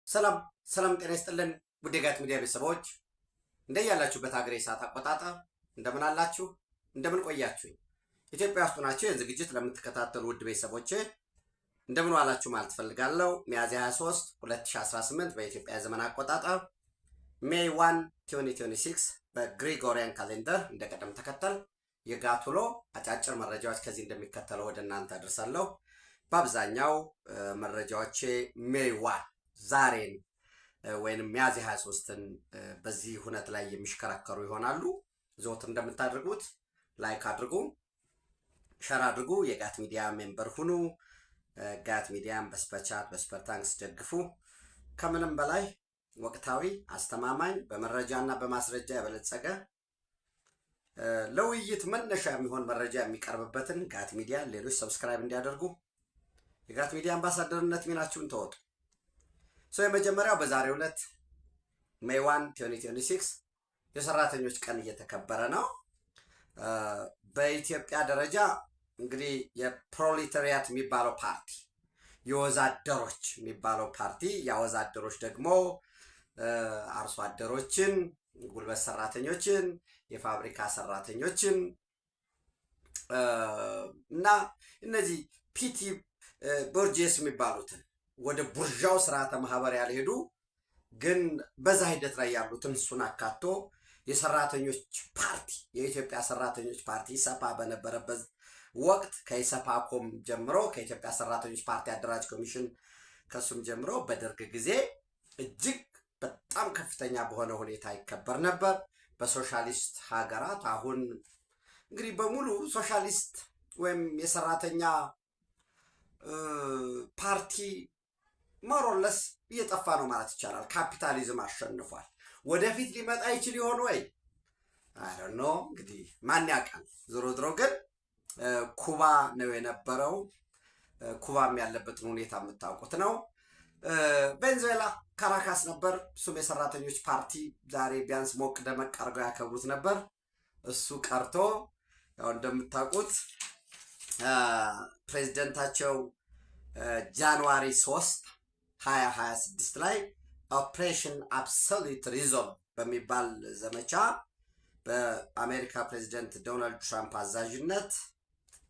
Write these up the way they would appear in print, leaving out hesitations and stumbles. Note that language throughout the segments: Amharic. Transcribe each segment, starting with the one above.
ሰላም ሰላም ጤና ይስጥልን ውድ የጋት ሚዲያ ቤተሰቦች እንደያላችሁበት ሀገር የሰዓት አቆጣጠር እንደምን አላችሁ? እንደምን ቆያችሁ? ኢትዮጵያ ውስጥ ናችሁ የዝግጅት ለምትከታተሉ ውድ ቤተሰቦች እንደምን ዋላችሁ ማለት ፈልጋለሁ። ሚያዝያ 23 2018 በኢትዮጵያ ዘመን አቆጣጠር ሜይ 1 2026 በግሪጎሪያን ካሌንደር እንደቀደም ተከተል የጋት ውሎ አጫጭር መረጃዎች ከዚህ እንደሚከተለው ወደ እናንተ አደርሳለሁ። በአብዛኛው መረጃዎቼ ሜይ 1 ዛሬን ወይንም ሚያዝያ 23ን በዚህ ሁነት ላይ የሚሽከረከሩ ይሆናሉ። ዘወትር እንደምታደርጉት ላይክ አድርጉ፣ ሸር አድርጉ፣ የጋት ሚዲያ ሜምበር ሁኑ፣ ጋት ሚዲያን በስፐቻት በስፐርታንክስ ደግፉ። ከምንም በላይ ወቅታዊ አስተማማኝ በመረጃና በማስረጃ የበለጸገ ለውይይት መነሻ የሚሆን መረጃ የሚቀርብበትን ጋት ሚዲያ ሌሎች ሰብስክራይብ እንዲያደርጉ የጋት ሚዲያ አምባሳደርነት ሚናችሁን ተወጡ። የመጀመሪያው በዛሬው ዕለት ሜይ 1 2026 የሰራተኞች ቀን እየተከበረ ነው። በኢትዮጵያ ደረጃ እንግዲህ የፕሮሌታሪያት የሚባለው ፓርቲ የወዛደሮች የሚባለው ፓርቲ የወዛደሮች ደግሞ አርሶ አደሮችን፣ ጉልበት ሰራተኞችን፣ የፋብሪካ ሰራተኞችን እና እነዚህ ፒቲ ቦርጄስ የሚባሉትን ወደ ቡርዣው ስርዓተ ማህበር ያልሄዱ ግን በዛ ሂደት ላይ ያሉትን እሱን አካቶ የሰራተኞች ፓርቲ የኢትዮጵያ ሰራተኞች ፓርቲ ኢሰፓ በነበረበት ወቅት ከኢሰፓኮም ጀምሮ ከኢትዮጵያ ሰራተኞች ፓርቲ አደራጅ ኮሚሽን ከሱም ጀምሮ በደርግ ጊዜ እጅግ በጣም ከፍተኛ በሆነ ሁኔታ ይከበር ነበር። በሶሻሊስት ሀገራት አሁን እንግዲህ በሙሉ ሶሻሊስት ወይም የሰራተኛ ፓርቲ ሞሮለስ እየጠፋ ነው ማለት ይቻላል። ካፒታሊዝም አሸንፏል። ወደፊት ሊመጣ ይችል ይሆን ወይ? አይ ዶንት ኖ። እንግዲህ ማን ያውቃል። ዞሮ ዞሮ ግን ኩባ ነው የነበረው። ኩባም ያለበትን ሁኔታ የምታውቁት ነው። ቬንዙዌላ ካራካስ ነበር። እሱም የሰራተኞች ፓርቲ ዛሬ ቢያንስ ሞቅ ደመቅ አድርገው ያከብሩት ነበር። እሱ ቀርቶ ያው እንደምታውቁት ፕሬዚደንታቸው ጃንዋሪ 3 2026 ላይ ኦፕሬሽን አብሶሉት ሪዞልቭ በሚባል ዘመቻ በአሜሪካ ፕሬዚደንት ዶናልድ ትራምፕ አዛዥነት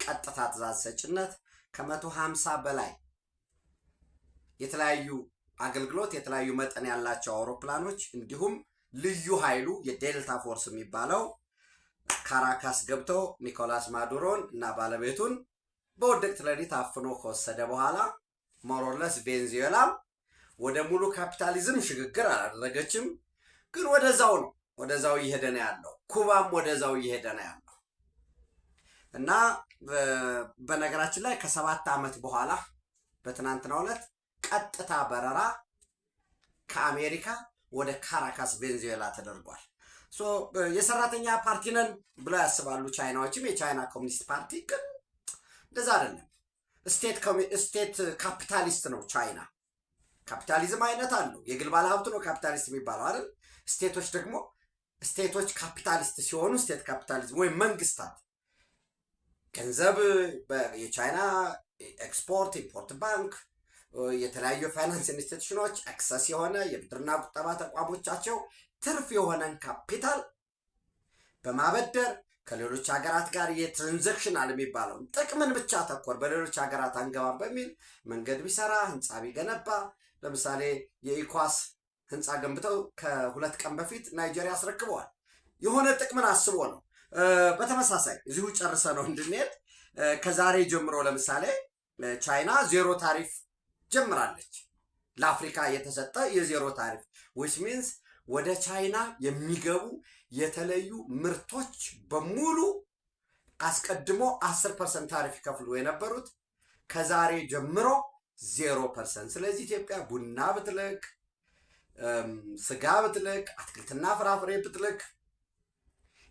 ቀጥታ ትዕዛዝ ሰጭነት ከ150 በላይ የተለያዩ አገልግሎት የተለያዩ መጠን ያላቸው አውሮፕላኖች እንዲሁም ልዩ ኃይሉ የዴልታ ፎርስ የሚባለው ካራካስ ገብቶ ኒኮላስ ማዱሮን እና ባለቤቱን በውድቅት ሌሊት አፍኖ ከወሰደ በኋላ ሞሮለስ ቬንዙዌላም ወደ ሙሉ ካፒታሊዝም ሽግግር አላደረገችም፣ ግን ወደዛው እየሄደ ነው ያለው። ኩባም ወደዛው እየሄደ ነው ያለው እና በነገራችን ላይ ከ7 ዓመት በኋላ በትናንትናው ዕለት ቀጥታ በረራ ከአሜሪካ ወደ ካራካስ ቬንዙዌላ ተደርጓል። የሰራተኛ ፓርቲ ነን ብለው ያስባሉ ቻይናዎችም። የቻይና ኮሚኒስት ፓርቲ ግን እንደዛ አይደለም። ስቴት ካፒታሊስት ነው ቻይና። ካፒታሊዝም አይነት አለው። የግል ባለሀብት ነው ካፒታሊስት የሚባለው አይደል? ስቴቶች ካፒታሊስት ሲሆኑ ስቴት ካፒታሊዝም ወይም መንግስታት ገንዘብ የቻይና ኤክስፖርት ኢምፖርት ባንክ የተለያዩ ፋይናንስ ኢንስቲትዩሽኖች አክሰስ የሆነ የብድርና ቁጠባ ተቋሞቻቸው ትርፍ የሆነን ካፒታል በማበደር ከሌሎች ሀገራት ጋር የትራንዛክሽናል የሚባለው ጥቅምን ብቻ ተኮር በሌሎች ሀገራት አንገባም በሚል መንገድ ቢሰራ ህንፃ ቢገነባ ለምሳሌ የኢኳስ ህንፃ ገንብተው ከ2 ቀን በፊት ናይጄሪያ አስረክበዋል። የሆነ ጥቅምን አስቦ ነው። በተመሳሳይ እዚሁ ጨርሰ ነው እንድንሄድ ከዛሬ ጀምሮ ለምሳሌ ቻይና ዜሮ ታሪፍ ጀምራለች። ለአፍሪካ የተሰጠ የዜሮ ታሪፍ which means ወደ ቻይና የሚገቡ የተለዩ ምርቶች በሙሉ አስቀድሞ 10% ታሪፍ ይከፍሉ የነበሩት ከዛሬ ጀምሮ 0%። ስለዚህ ኢትዮጵያ ቡና ብትልክ፣ ስጋ ብትልክ፣ አትክልትና ፍራፍሬ ብትልክ፣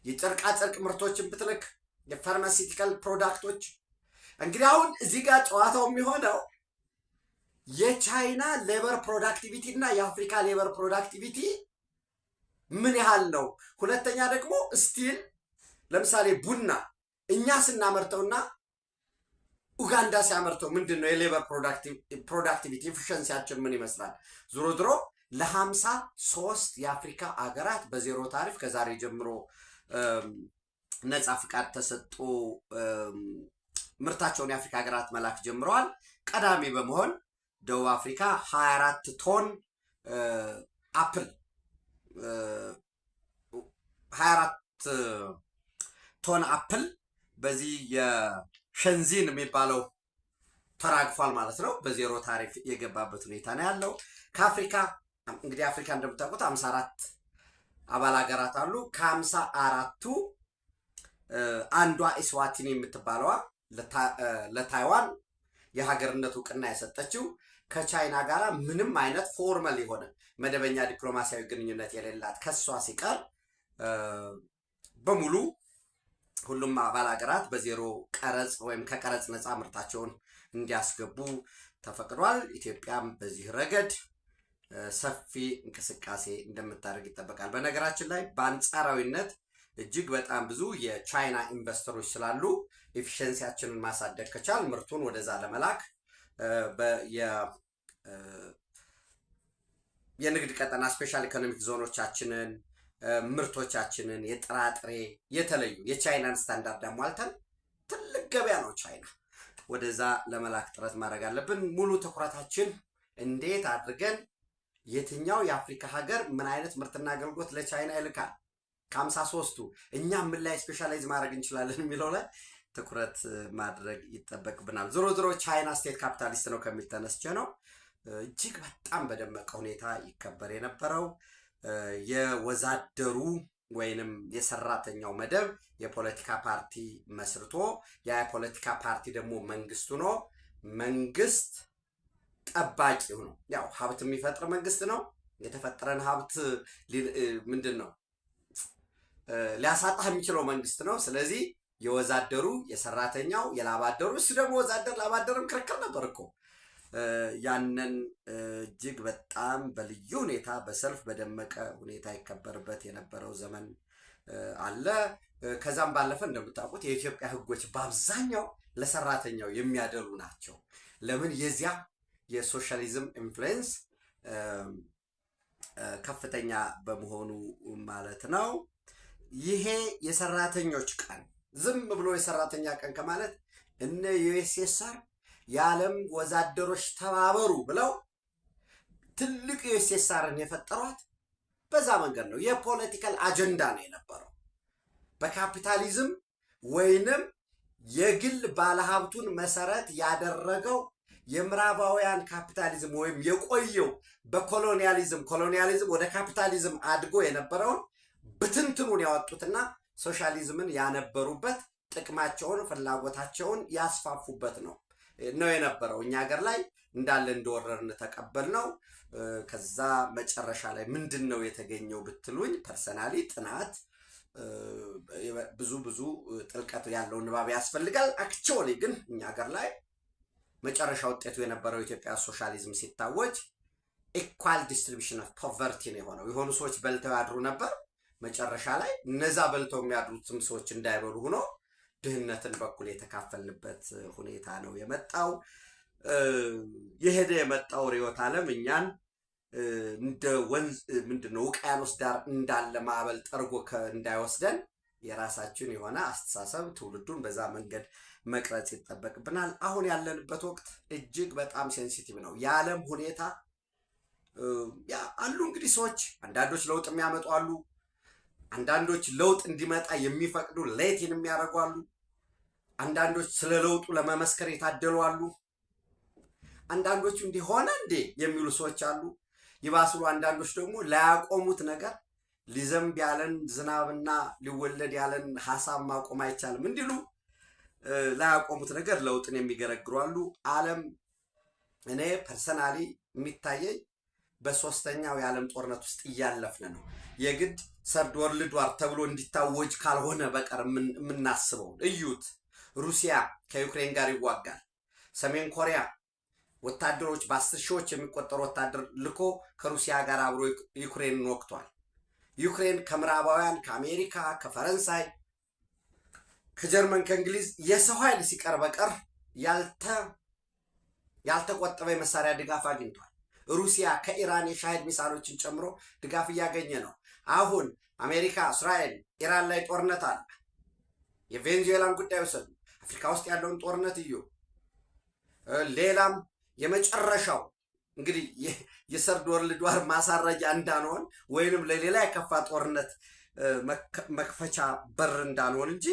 የጨርቃ ጨርቅ ምርቶችን ብትልክ፣ የፋርማሲቲካል ፕሮዳክቶች እንግዲህ አሁን እዚህ ጋር ጨዋታው የሚሆነው የቻይና ሌበር ፕሮዳክቲቪቲ እና የአፍሪካ ሌበር ፕሮዳክቲቪቲ ምን ያህል ነው? ሁለተኛ ደግሞ ስቲል ለምሳሌ ቡና እኛ ስናመርተውና ኡጋንዳ ሲያመርተው ምንድን ነው የሌበር ፕሮዳክቲቪቲ ኤፊሽንሲያችን ምን ይመስላል? ዞሮ ዞሮ ለ53 የአፍሪካ አገራት በዜሮ ታሪፍ ከዛሬ ጀምሮ ነፃ ፍቃድ ተሰጥቶ ምርታቸውን የአፍሪካ ሀገራት መላክ ጀምረዋል። ቀዳሚ በመሆን ደቡብ አፍሪካ 24 ቶን አፕል 24 ቶን አፕል በዚህ የሸንዚን የሚባለው ተራግፏል ማለት ነው። በዜሮ ታሪፍ የገባበት ሁኔታ ነው ያለው። ከአፍሪካ እንግዲህ አፍሪካ እንደምታውቁት 54 አባል ሀገራት አሉ። ከ54ቱ አንዷ ኢስዋቲኒ የምትባለዋ ለታይዋን የሀገርነት እውቅና የሰጠችው ከቻይና ጋር ምንም አይነት ፎርማል የሆነ መደበኛ ዲፕሎማሲያዊ ግንኙነት የሌላት ከሷ ሲቀር በሙሉ ሁሉም አባል ሀገራት በዜሮ ቀረጽ ወይም ከቀረጽ ነፃ ምርታቸውን እንዲያስገቡ ተፈቅዷል። ኢትዮጵያም በዚህ ረገድ ሰፊ እንቅስቃሴ እንደምታደርግ ይጠበቃል። በነገራችን ላይ በአንጻራዊነት እጅግ በጣም ብዙ የቻይና ኢንቨስተሮች ስላሉ ኤፊሽንሲያችንን ማሳደግ ከቻል ምርቱን ወደዛ ለመላክ የንግድ ቀጠና ስፔሻል ኢኮኖሚክ ዞኖቻችንን ምርቶቻችንን የጥራጥሬ የተለዩ የቻይናን ስታንዳርድ አሟልተን ትልቅ ገበያ ነው ቻይና፣ ወደዛ ለመላክ ጥረት ማድረግ አለብን። ሙሉ ትኩረታችን እንዴት አድርገን የትኛው የአፍሪካ ሀገር ምን አይነት ምርትና አገልግሎት ለቻይና ይልካል፣ ከ53ቱ እኛ ምን ላይ ስፔሻላይዝ ማድረግ እንችላለን የሚለው ላይ ትኩረት ማድረግ ይጠበቅብናል። ዞሮ ዞሮ ቻይና ስቴት ካፒታሊስት ነው ከሚል ተነስቼ ነው። እጅግ በጣም በደመቀ ሁኔታ ይከበር የነበረው የወዛደሩ ወይንም የሰራተኛው መደብ የፖለቲካ ፓርቲ መስርቶ ያ የፖለቲካ ፓርቲ ደግሞ መንግስቱ ነው። መንግስት ጠባቂው ነው። ያው ሀብት የሚፈጥር መንግስት ነው። የተፈጠረን ሀብት ምንድን ነው ሊያሳጣህ የሚችለው መንግስት ነው። ስለዚህ የወዛደሩ የሰራተኛው የላባደሩ እሱ ደግሞ ወዛደር ላባደርም ክርክር ነበር እኮ ያንን እጅግ በጣም በልዩ ሁኔታ በሰልፍ በደመቀ ሁኔታ ይከበርበት የነበረው ዘመን አለ። ከዛም ባለፈ እንደምታውቁት የኢትዮጵያ ህጎች በአብዛኛው ለሰራተኛው የሚያደሉ ናቸው። ለምን? የዚያ የሶሻሊዝም ኢንፍሉዌንስ ከፍተኛ በመሆኑ ማለት ነው። ይሄ የሰራተኞች ቀን ዝም ብሎ የሰራተኛ ቀን ከማለት እነ ዩኤስኤስአር የዓለም ወዛደሮች ተባበሩ ብለው ትልቅ ዩኤስኤስአርን የፈጠሯት በዛ መንገድ ነው። የፖለቲካል አጀንዳ ነው የነበረው። በካፒታሊዝም ወይንም የግል ባለሀብቱን መሰረት ያደረገው የምዕራባውያን ካፒታሊዝም ወይም የቆየው ኮሎኒያሊዝም ወደ ካፒታሊዝም አድጎ የነበረውን ብትንትኑን ያወጡትና ሶሻሊዝምን ያነበሩበት ጥቅማቸውን ፍላጎታቸውን ያስፋፉበት ነው የነበረው። እኛ ሀገር ላይ እንዳለ እንደወረርን ተቀበል ነው። ከዛ መጨረሻ ላይ ምንድን ነው የተገኘው ብትሉኝ ፐርሰናሊ ጥናት ብዙ ጥልቀት ያለው ንባብ ያስፈልጋል። አክቹዋሊ ግን እኛ ሀገር ላይ መጨረሻ ውጤቱ የነበረው ኢትዮጵያ ሶሻሊዝም ሲታወጅ ኢኳል ዲስትሪቢዩሽን ኦፍ ፖቨርቲ ነው የሆነው። የሆኑ ሰዎች በልተው ያድሩ ነበር። መጨረሻ ላይ እነዛ በልተው የሚያድሩትም ሰዎች እንዳይበሉ ሆኖ ድህነትን በኩል የተካፈልንበት ሁኔታ ነው የመጣው። የሄደ የመጣው ርዕዮተ ዓለም እኛን እንደ ወንዝ ምንድነው ውቅያኖስ ዳር እንዳለ ማዕበል ጠርጎ እንዳይወስደን የራሳችን የሆነ አስተሳሰብ ትውልዱን በዛ መንገድ መቅረጽ ይጠበቅብናል። አሁን ያለንበት ወቅት እጅግ በጣም ሴንሲቲቭ ነው። የዓለም ሁኔታ አሉ እንግዲህ ሰዎች አንዳንዶች ለውጥ የሚያመጡ አሉ። አንዳንዶች ለውጥ እንዲመጣ የሚፈቅዱ ሌትን የሚያደርጉ አሉ። አንዳንዶች ስለ ለውጡ ለመመስከር የታደሉ አሉ። አንዳንዶቹ እንዲሆነ እንዴ የሚሉ ሰዎች አሉ። ይባስሉ አንዳንዶች ደግሞ ላያቆሙት ነገር ሊዘንብ ያለን ዝናብና ሊወለድ ያለን ሀሳብ ማቆም አይቻልም እንዲሉ ላያቆሙት ነገር ለውጥን የሚገረግሩ አሉ። ዓለም እኔ ፐርሰናሊ የሚታየኝ በሶስተኛው የዓለም ጦርነት ውስጥ እያለፍን ነው። የግድ ሰርድ ወርልድ ዋር ተብሎ እንዲታወጅ ካልሆነ በቀር የምናስበው እዩት። ሩሲያ ከዩክሬን ጋር ይዋጋል። ሰሜን ኮሪያ ወታደሮች በ10 ሺዎች የሚቆጠሩ ወታደር ልኮ ከሩሲያ ጋር አብሮ ዩክሬንን ወቅቷል። ዩክሬን ከምዕራባውያን ከአሜሪካ፣ ከፈረንሳይ፣ ከጀርመን፣ ከእንግሊዝ የሰው ኃይል ሲቀር በቀር ያልተቆጠበ የመሳሪያ ድጋፍ አግኝቷል። ሩሲያ ከኢራን የሻሂድ ሚሳይሎችን ጨምሮ ድጋፍ እያገኘ ነው። አሁን አሜሪካ፣ እስራኤል፣ ኢራን ላይ ጦርነት አለ። የቬንዙዌላን ጉዳይ ወሰዱ። አፍሪካ ውስጥ ያለውን ጦርነት እዩ። ሌላም የመጨረሻው እንግዲህ የሰርድ ወርልድ ዋር ማሳረጃ እንዳንሆን ወይንም ለሌላ የከፋ ጦርነት መክፈቻ በር እንዳንሆን እንጂ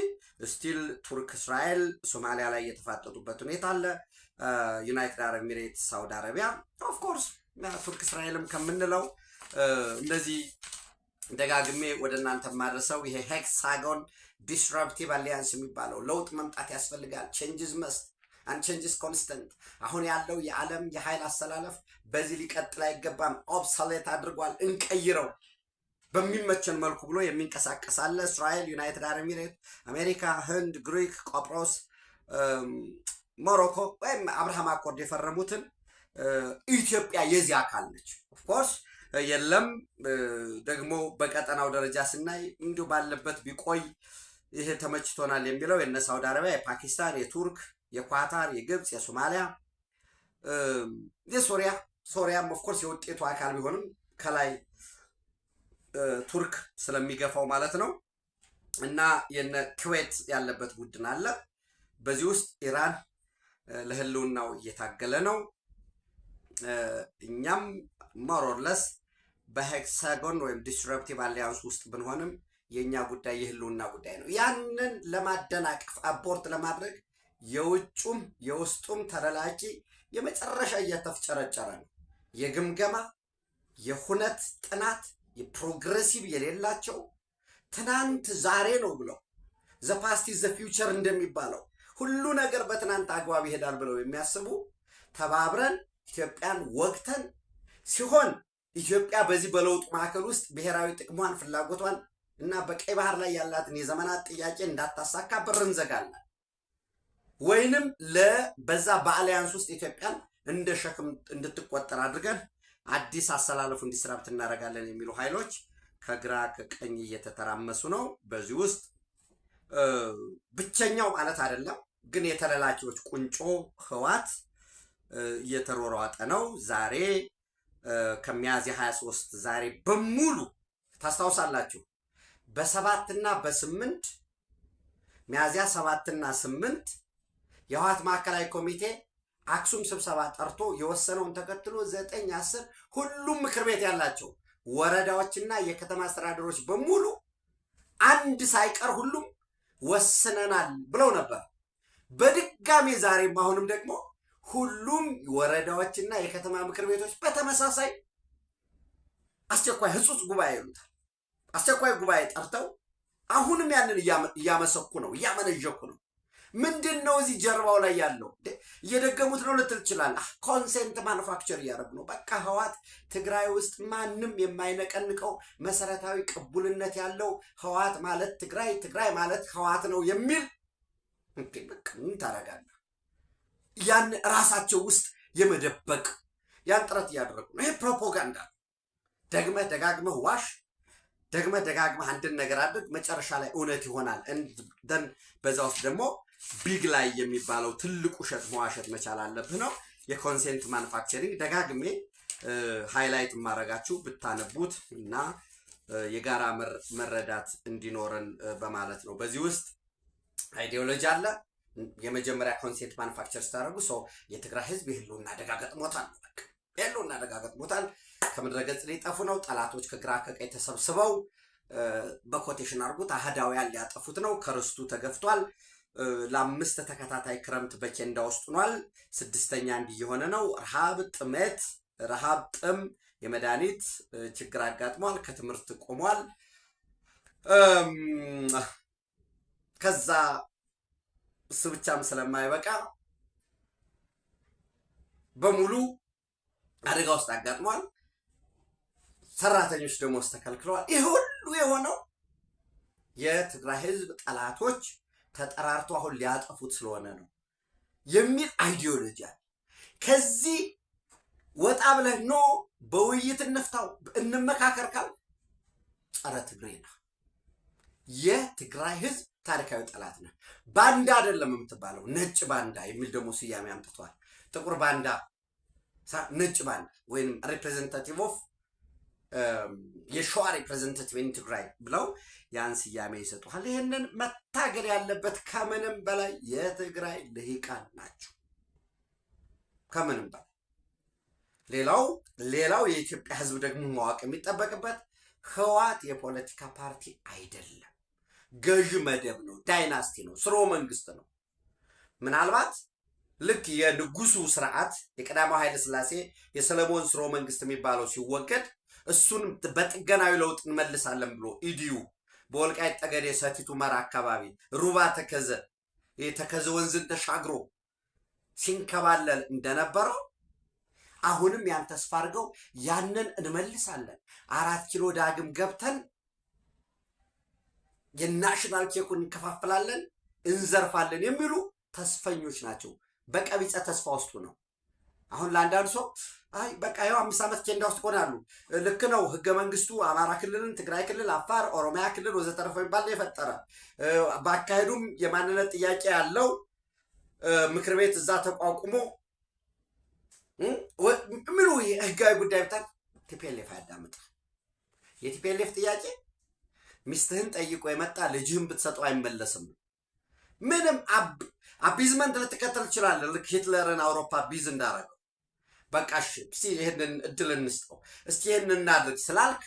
ስቲል ቱርክ፣ እስራኤል ሶማሊያ ላይ የተፋጠጡበት ሁኔታ አለ። ዩናይትድ አረብ ኤሚሬትስ፣ ሳውዲ አረቢያ ኦፍኮርስ ቱርክ እስራኤልም ከምንለው እንደዚህ ደጋግሜ ወደ እናንተ ማድረሰው ይሄ ሄክሳጎን ዲስራፕቲቭ አሊያንስ የሚባለው ለውጥ መምጣት ያስፈልጋል። ቼንጅስ መስት አንድ ቼንጅስ ኮንስተንት። አሁን ያለው የዓለም የኃይል አሰላለፍ በዚህ ሊቀጥል አይገባም። ኦብሶሌት አድርጓል። እንቀይረው በሚመቸን መልኩ ብሎ የሚንቀሳቀስ አለ። እስራኤል፣ ዩናይትድ አረብ ኤሚሬት፣ አሜሪካ፣ ህንድ፣ ግሪክ፣ ቆጵሮስ፣ ሞሮኮ ወይም አብርሃም አኮርድ የፈረሙትን ኢትዮጵያ የዚህ አካል ነች። ኦፍኮርስ የለም ደግሞ በቀጠናው ደረጃ ስናይ እንዲሁ ባለበት ቢቆይ ይሄ ተመችቶናል የሚለው የነ ሳውዲ አረቢያ፣ የፓኪስታን፣ የቱርክ፣ የኳታር፣ የግብፅ፣ የሶማሊያ፣ ሶሪያም ኦፍኮርስ የውጤቱ አካል ቢሆንም ከላይ ቱርክ ስለሚገፋው ማለት ነው። እና የነ ኩዌት ያለበት ቡድን አለ። በዚህ ውስጥ ኢራን ለህልውናው እየታገለ ነው። እኛም ሞሮለስ በሄክሳጎን ወይም ዲስራፕቲቭ አሊያንስ ውስጥ ብንሆንም የኛ ጉዳይ የህልውና ጉዳይ ነው። ያንን ለማደናቀፍ አቦርት ለማድረግ የውጩም የውስጡም ተለላቂ የመጨረሻ እየተፍጨረጨረ ነው። የግምገማ የሁነት ጥናት የፕሮግሬሲቭ የሌላቸው ትናንት ዛሬ ነው ብለው ዘ ፓስት ኢዝ ዘ ፊውቸር እንደሚባለው ሁሉ ነገር በትናንት አግባብ ይሄዳል ብለው የሚያስቡ ተባብረን ኢትዮጵያን ወግተን ሲሆን ኢትዮጵያ በዚህ በለውጥ ማዕከል ውስጥ ብሔራዊ ጥቅሟን ፍላጎቷን እና በቀይ ባህር ላይ ያላትን የዘመናት ጥያቄ እንዳታሳካ በር እንዘጋለን፣ ወይንም በዛ በአሊያንስ ውስጥ ኢትዮጵያን እንደ ሸክም እንድትቆጠር አድርገን አዲስ አሰላለፉ እንዲስራብት እናደርጋለን የሚሉ ኃይሎች ከግራ ከቀኝ እየተተራመሱ ነው። በዚህ ውስጥ ብቸኛው ማለት አይደለም፣ ግን የተለላኪዎች ቁንጮ ህዋት እየተሯሯጠ ነው። ዛሬ ከሚያዝያ 23 ዛሬ በሙሉ ታስታውሳላችሁ። በ7 እና በ8 ሚያዝያ 7 እና 8 የህወሓት ማዕከላዊ ኮሚቴ አክሱም ስብሰባ ጠርቶ የወሰነውን ተከትሎ 9፣ 10 ሁሉም ምክር ቤት ያላቸው ወረዳዎችና የከተማ አስተዳደሮች በሙሉ አንድ ሳይቀር ሁሉም ወስነናል ብለው ነበር። በድጋሚ ዛሬም አሁንም ደግሞ ሁሉም ወረዳዎችና የከተማ ምክር ቤቶች በተመሳሳይ አስቸኳይ ህጹጽ ጉባኤ ይሉታል። አስቸኳይ ጉባኤ ጠርተው አሁንም ያንን እያመሰኩ ነው፣ እያመነጀኩ ነው። ምንድን ነው እዚህ ጀርባው ላይ ያለው? እየደገሙት ነው ልትል ትችላለህ። ኮንሴንት ማኑፋክቸር እያደረጉ ነው። በቃ ህወሓት ትግራይ ውስጥ ማንም የማይነቀንቀው መሰረታዊ ቅቡልነት ያለው ህወሓት ማለት ትግራይ፣ ትግራይ ማለት ህወሓት ነው የሚል በቃ ምን ታደርጋለህ? ያን ራሳቸው ውስጥ የመደበቅ ያን ጥረት እያደረጉ ነው። ይሄ ፕሮፓጋንዳ። ደግመህ ደጋግመህ ዋሽ፣ ደግመህ ደጋግመህ አንድን ነገር አድርግ፣ መጨረሻ ላይ እውነት ይሆናል። ደን በዛ ውስጥ ደግሞ ቢግ ላይ የሚባለው ትልቁ ውሸት መዋሸት መቻል አለብህ ነው። የኮንሴንት ማኑፋክቸሪንግ ደጋግሜ ሃይላይት ማድረጋችሁ ብታነቡት እና የጋራ መረዳት እንዲኖረን በማለት ነው። በዚህ ውስጥ አይዲዮሎጂ አለ። የመጀመሪያ ኮንሴንት ማኑፋክቸር ስታደርጉ ሰው የትግራይ ህዝብ የህልውና አደጋ ገጥሞታል። የህልውና አደጋ ገጥሞታል። ከምድረ ገጽ ሊጠፉ ነው። ጠላቶች ከግራ ከቀኝ ተሰብስበው በኮቴሽን አድርጉት አህዳውያን ሊያጠፉት ነው። ከርስቱ ተገፍቷል። ለ5 ተከታታይ ክረምት በኬንዳ ውስጥ ሆኗል። 6ኛ እንዲህ የሆነ ነው። ረሃብ፣ ጥመት፣ ረሃብ፣ ጥም፣ የመድኃኒት ችግር አጋጥሟል። ከትምህርት ቆሟል። ከዛ እሱ ብቻም ስለማይበቃ በሙሉ አደጋ ውስጥ አጋጥሟል። ሰራተኞች ደሞዝ ተከልክለዋል። ይህ ሁሉ የሆነው የትግራይ ህዝብ ጠላቶች ተጠራርቶ አሁን ሊያጠፉት ስለሆነ ነው የሚል አይዲዮሎጂ አለ። ከዚህ ወጣ ብለህ ኖ በውይይት እንፍታው እንመካከር ካል ጸረ ትግሬ ነው። የትግራይ ህዝብ ታሪካዊ ጠላት ነህ። ባንዳ አይደለም የምትባለው ነጭ ባንዳ የሚል ደግሞ ስያሜ አምጥቷል። ጥቁር ባንዳ፣ ነጭ ባንዳ ወይም ሪፕሬዘንታቲቭ ኦፍ የሸዋ ሪፕሬዘንታቲቭ ኢን ትግራይ ብለው ያን ስያሜ ይሰጡሃል። ይህንን መታገል ያለበት ከምንም በላይ የትግራይ ልሂቃን ናቸው። ከምንም በላይ ሌላው የኢትዮጵያ ሕዝብ ደግሞ ማወቅ የሚጠበቅበት ህወሓት የፖለቲካ ፓርቲ አይደለም። ገዥ መደብ ነው፣ ዳይናስቲ ነው፣ ስርወ መንግስት ነው። ምናልባት ልክ የንጉሱ ስርዓት የቀዳማዊ ኃይለ ሥላሴ የሰለሞን ስርወ መንግስት የሚባለው ሲወገድ እሱን በጥገናዊ ለውጥ እንመልሳለን ብሎ ኢዲዩ በወልቃይት ጠገዴ ሰቲት ሁመራ አካባቢ ሩባ ተከዘ ወንዝን ተሻግሮ ሲንከባለል እንደነበረው አሁንም ያን ተስፋ አድርገው ያንን እንመልሳለን፣ 4 ኪሎ ዳግም ገብተን የናሽናል ኬኩን እንከፋፍላለን፣ እንዘርፋለን የሚሉ ተስፈኞች ናቸው። በቀቢጸ ተስፋ ውስጡ ነው። አሁን ለአንዳንድ ሰው አይ በቃ ይኸው 5 ዓመት ኬንዳ ውስጥ ቆናሉ። ልክ ነው። ህገ መንግስቱ አማራ ክልልን፣ ትግራይ ክልል፣ አፋር፣ ኦሮሚያ ክልል ወዘተረፈ የሚባል የፈጠረ ባካሄዱም የማንነት ጥያቄ ያለው ምክር ቤት እዛ ተቋቁሞ ምኑ ህጋዊ ጉዳይ ብታል ቲፒኤልኤፍ አያዳምጥ። የቲፒኤልኤፍ ጥያቄ ሚስትህን ጠይቆ የመጣ ልጅህን ብትሰጠው አይመለስም። ምንም አቢዝመንት ልትከተል ትችላለህ። ልክ ሂትለርን አውሮፓ ቢዝ እንዳረገው በቃ እሺ እስቲ ይሄንን እድል እንስጠው፣ እስቲ ይሄንን እናድርግ ስላልክ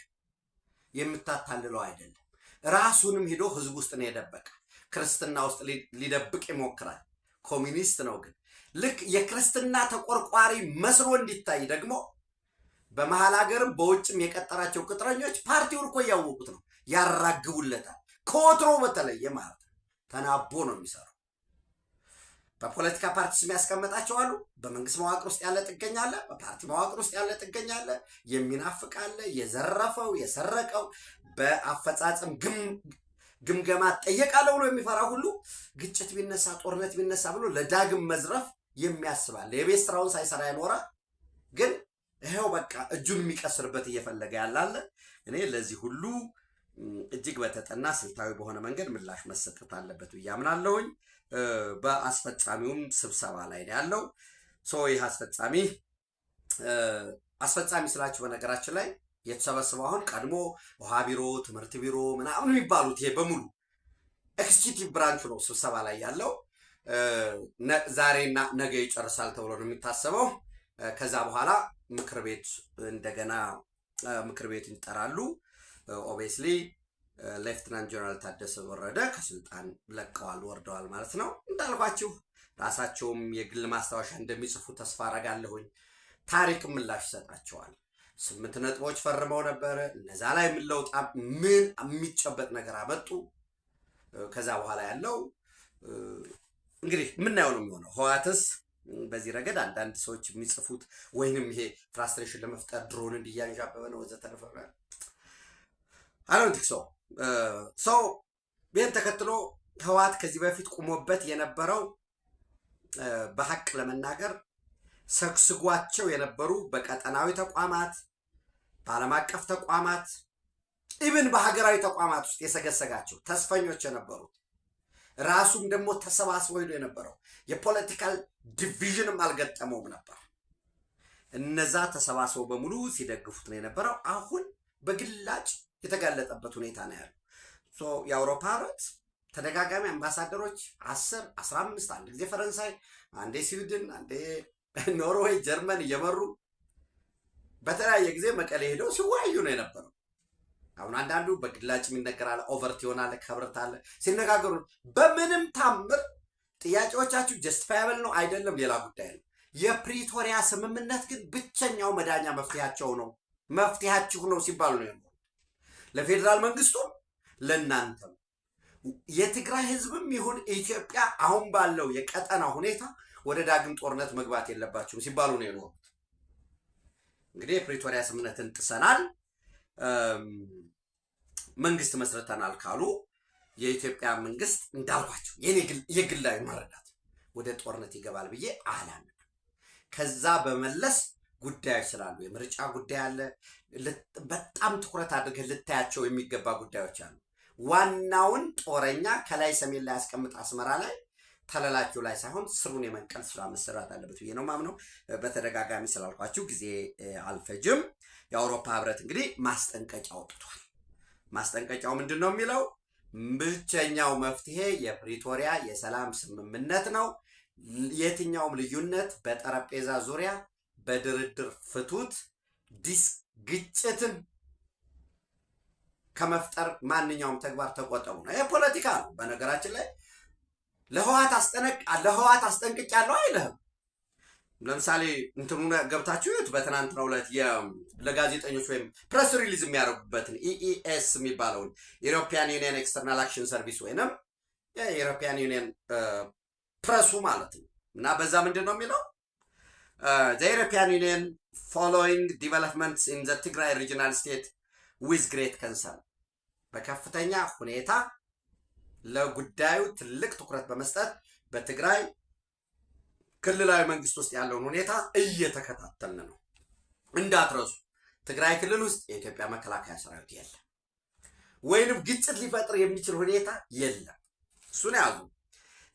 የምታታልለው አይደለም። ራሱንም ሄዶ ህዝብ ውስጥ ነው የደበቀ። ክርስትና ውስጥ ሊደብቅ ይሞክራል። ኮሚኒስት ነው ግን ልክ የክርስትና ተቆርቋሪ መስሎ እንዲታይ ደግሞ በመሀል ሀገርም በውጭም የቀጠራቸው ቅጥረኞች ፓርቲውን እኮ እያወቁት ነው፣ ያራግቡለታል። ከወትሮ በተለየ ማለት ነው። ተናቦ ነው የሚሰራው። በፖለቲካ ፓርቲ ስም ያስቀመጣቸው አሉ። በመንግስት መዋቅር ውስጥ ያለ ጥገኛ አለ። በፓርቲ መዋቅር ውስጥ ያለ ጥገኛ አለ። የሚናፍቅ አለ። የዘረፈው የሰረቀው በአፈጻጸም ግምገማ ጠየቃለሁ ብሎ የሚፈራ ሁሉ ግጭት ቢነሳ ጦርነት ቢነሳ ብሎ ለዳግም መዝረፍ የሚያስባል። የቤት ስራውን ሳይሰራ ይኖራ ግን ይሄው በቃ እጁን የሚቀስርበት እየፈለገ ያላለ። እኔ ለዚህ ሁሉ እጅግ በተጠና ስልታዊ በሆነ መንገድ ምላሽ መሰጠት አለበት ብዬ አምናለሁኝ። በአስፈጻሚውም ስብሰባ ላይ ነው ያለው። ይህ አስፈጻሚ ስላችሁ በነገራችን ላይ የተሰበሰበው አሁን ቀድሞ ውሃ ቢሮ፣ ትምህርት ቢሮ ምናምን የሚባሉት ይሄ በሙሉ ኤክስኪዩቲቭ ብራንቹ ነው ስብሰባ ላይ ያለው። ዛሬና ነገ ይጨርሳል ተብሎ ነው የሚታሰበው። ከዛ በኋላ ምክር ቤት እንደገና ምክር ቤት ይጠራሉ። ኦብቪየስሊ ሌፍትናንት ጀነራል ታደሰ ወረደ ከስልጣን ለቀዋል፣ ወርደዋል ማለት ነው። እንዳልኳችሁ ራሳቸውም የግል ማስታወሻ እንደሚጽፉ ተስፋ አረጋለሁኝ። ታሪክ ምላሽ ይሰጣቸዋል። 8 ነጥቦች ፈርመው ነበረ። እነዛ ላይ የምንለውጣ ምን የሚጨበጥ ነገር አመጡ? ከዛ በኋላ ያለው እንግዲህ የምናየው ነው የሚሆነው። ህወሓትስ በዚህ ረገድ አንዳንድ ሰዎች የሚጽፉት ወይንም ይሄ ፍራስትሬሽን ለመፍጠር ድሮን እንዲያንዣበበ ነው ወዘተረፈ አሮንቲክ ሰው ይህን ተከትሎ ህወሓት ከዚህ በፊት ቁሞበት የነበረው በሀቅ ለመናገር ሰግስጓቸው የነበሩ በቀጠናዊ ተቋማት፣ በዓለም አቀፍ ተቋማት፣ ኢብን በሀገራዊ ተቋማት ውስጥ የሰገሰጋቸው ተስፈኞች የነበሩት ራሱም ደግሞ ተሰባስበው ሄዶ የነበረው የፖለቲካል ዲቪዥንም አልገጠመውም ነበር። እነዛ ተሰባስበው በሙሉ ሲደግፉት ነው የነበረው። አሁን በግላጭ የተጋለጠበት ሁኔታ ነው ያለው። የአውሮፓ ህብረት ተደጋጋሚ አምባሳደሮች 10፣ 15 አንድ ጊዜ ፈረንሳይ፣ አንዴ ስዊድን፣ አንዴ ኖርዌይ፣ ጀርመን እየመሩ በተለያየ ጊዜ መቀሌ ሄደው ሲወያዩ ነው የነበረው። አሁን አንዳንዱ በግላጭ የሚነገራል፣ ኦቨርት ይሆናል፣ ከብረት አለ ሲነጋገሩ በምንም ታምር ጥያቄዎቻችሁ ጀስቲፋያብል ነው አይደለም ሌላ ጉዳይ ነው። የፕሪቶሪያ ስምምነት ግን ብቸኛው መዳኛ መፍትሄያቸው ነው፣ መፍትሄያችሁ ነው ሲባሉ ነው። ለፌዴራል መንግስቱም ለእናንተም የትግራይ ህዝብም ይሁን ኢትዮጵያ አሁን ባለው የቀጠና ሁኔታ ወደ ዳግም ጦርነት መግባት የለባቸውም ሲባሉ ነው የኖሩት። እንግዲህ የፕሪቶሪያ ስምምነትን ጥሰናል፣ መንግስት መስርተናል ካሉ የኢትዮጵያ መንግስት እንዳልኳቸው የግላዊ መረዳት ወደ ጦርነት ይገባል ብዬ አላምንም። ከዛ በመለስ ጉዳዮች ስላሉ የምርጫ ጉዳይ አለ። በጣም ትኩረት አድርገህ ልታያቸው የሚገባ ጉዳዮች አሉ። ዋናውን ጦረኛ ከላይ ሰሜን ላይ ያስቀምጥ አስመራ ላይ ተለላኪው ላይ ሳይሆን ስሩን የመንቀል ስራ መሰራት አለበት ብዬ ነው ማምነው። በተደጋጋሚ ስላልኳችሁ ጊዜ አልፈጅም። የአውሮፓ ህብረት እንግዲህ ማስጠንቀቂያ አውጥቷል። ማስጠንቀቂያው ምንድን ነው የሚለው? ብቸኛው መፍትሄ የፕሪቶሪያ የሰላም ስምምነት ነው። የትኛውም ልዩነት በጠረጴዛ ዙሪያ በድርድር ፍቱት። ግጭትን ከመፍጠር ማንኛውም ተግባር ተቆጠቡ ነው። የፖለቲካ ነው። በነገራችን ላይ ለህወሓት አስጠንቅቄያለሁ አይልህም። ለምሳሌ እንትኑ ገብታችሁ ይሁት በትናንትናው ዕለት ለጋዜጠኞች ወይም ፕሬስ ሪሊዝ የሚያደርጉበትን ኢኢኤስ የሚባለውን ኢሮፒያን ዩኒየን ኤክስተርናል አክሽን ሰርቪስ ወይንም የኢሮፒያን ዩኒየን ፕሬሱ ማለት ነው። እና በዛ ምንድን ነው የሚለው? ኢሮፒያን ዩኒየን ፎሎዊንግ ዲቨሎፕመንትስ ኢን ዘ ትግራይ ሪጂናል ስቴት ዊዝ ግሬት ከንሰርን፣ በከፍተኛ ሁኔታ ለጉዳዩ ትልቅ ትኩረት በመስጠት በትግራይ ክልላዊ መንግስት ውስጥ ያለውን ሁኔታ እየተከታተልን ነው። እንዳትረሱ፣ ትግራይ ክልል ውስጥ የኢትዮጵያ መከላከያ ሰራዊት የለም፣ ወይንም ግጭት ሊፈጥር የሚችል ሁኔታ የለም። እሱን ያዙ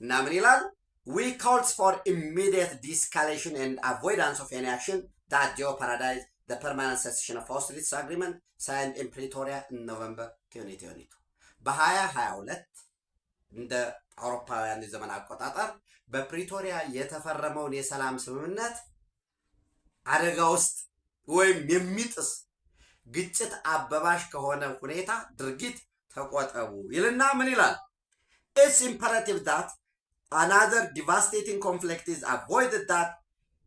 እና ምን ይላል? We calls for immediate de-escalation and avoidance of any action that jeopardize the permanent cessation of hostilities agreement signed in Pretoria in November 2022 በ2022 እንደ አውሮፓውያን የዘመን አቆጣጠር በፕሪቶሪያ የተፈረመውን የሰላም ስምምነት አደጋ ውስጥ ወይም የሚጥስ ግጭት አበባሽ ከሆነ ሁኔታ ድርጊት ተቆጠቡ ይልና ምን ይላል? It's imperative that another devastating conflict is avoided, that